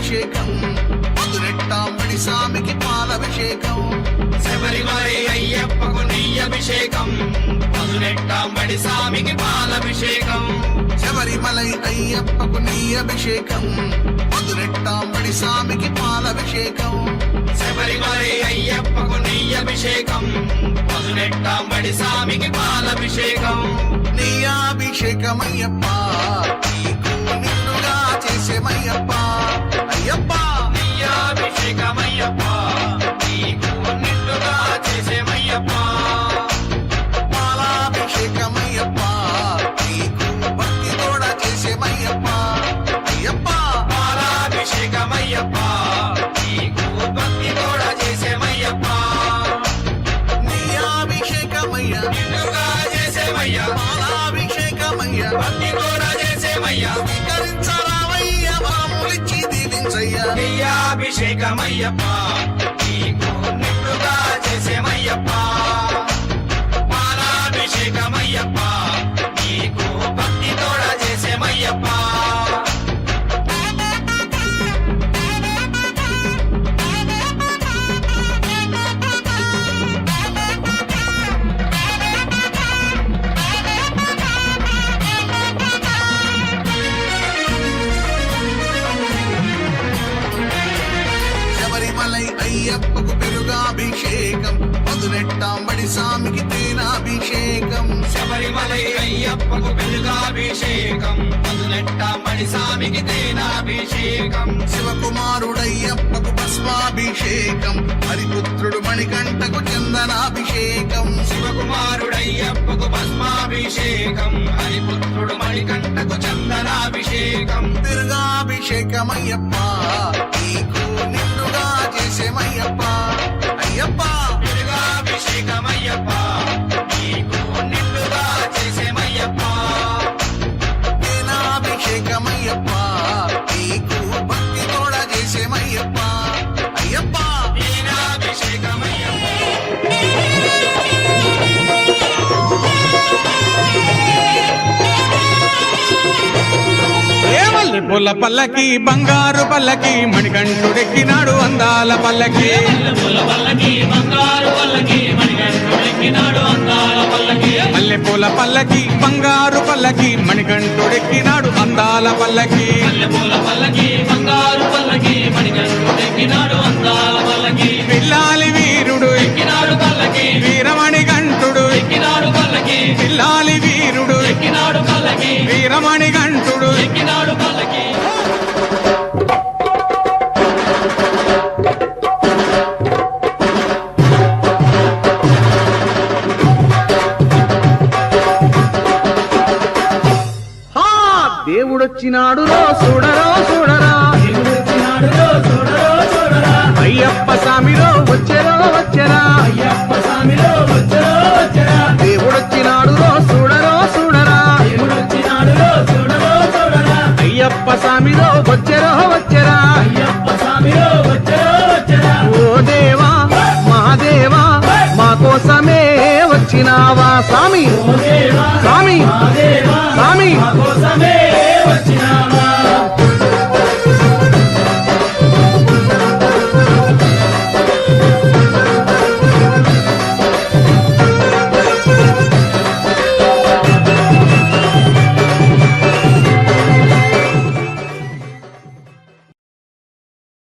నీయాభిషేకం మధురెట్టాంబడి స్వామికి పాలభిషేకం శబరిమలై అయ్యప్పకు నీయభిషేకం మధురెట్టాంబడి స్వామికి పాలభిషేకం శబరిమలై అయ్యప్పకు నీయాభిషేకం మధురెట్టాంబడి స్వామికి పాలభిషేకం శబరిమలై అయ్యప్పకు నీయభిషేకం మధురెట్టాంబడి స్వామికి పాలభిషేకం నీయాభిషేకమయ్యప్ప నీకు నిండుగా చేసేమయ్యప్ప అయ్యప్ప నీయాభిషేకమయ్యప్ప నీకు నిండుగా చేసేమయ్యప్ప పాలాభిషేకమయ్యప్ప నీకు భక్తి కూడా చేసేమయ్యప్ప అయ్యప్ప పాలాభిషేకమయ్యప్ప నీకు భక్తి కూడా చేసేమయ్యప్ప నీయాభిషేకమయ్య నిండుగా చేసేమయ్యా పాలాభిషేకమయ్య భక్తి కూడా చేసేమయ్యా స్వీకరించరావయ్య వరములిచ్చి దీవించయ్య నీయాభిషేకమయ్యప్ప నీకు నిండుగా చేసేమయ్యప్ప పాలాభిషేకమయ్యప్ప నీకు భక్తి కూడా చేసేమయ్యప్ప శబరిమలై అయ్యప్పకు పెరుగాభిషేకం మధురెట్టాంబడి స్వామికి తేనాభిషేకం శబరిమలై అయ్యప్పకు వెలుగాభిషేకం మధునెట్టాంబడి స్వామికి తేనాభిషేకం శివకుమారుడయ్యప్పకు భస్మాభిషేకం హరిపుత్రుడు మణికంఠకు చందనాభిషేకం శివకుమారుడయ్యప్పకు భస్మాభిషేకం హరిపుత్రుడు మణికంఠకు చందనాభిషేకం పెరుగాభిషేకమయ్యప్ప నీకు నిండుగా చేసేమయ్యప్ప అయ్యప్ప వెలుగాభిషేకమయ్యప్ప నీకు నిండుగా చేసేమయ్యప్ప తేనాభిషేకమయ్యప్ప నీకు భక్తి కూడా చేసేమయ్యప్ప అయ్యప్ప తేనాభిషేకమయ్యప్ప మల్లె పూల పల్లకి బంగారు పల్లకి మణికంఠుడెక్కినాడు అందాల పల్లకి మల్లె పూల పల్లకి బంగారు పల్లకి మణికంఠుడెక్కినాడు అందాల పల్లకి పిల్లాలి వీరుడు వీరమణికంఠుడు పిల్లాలి వీరుడు వీరమణికంఠుడు దేవుడొచ్చినాడు రో చూడరో చూడరా అయ్యప్ప స్వామిలో వచ్చెరో వచ్చెరా దేవుడొచ్చినాడు రో చూడరో చూడరా అయ్యప్ప స్వామిలో వచ్చెరో వచ్చెరా ఓ దేవా మహాదేవా మా కోసమే వచ్చినావా స్వామి స్వామి స్వామి వచ్చినావా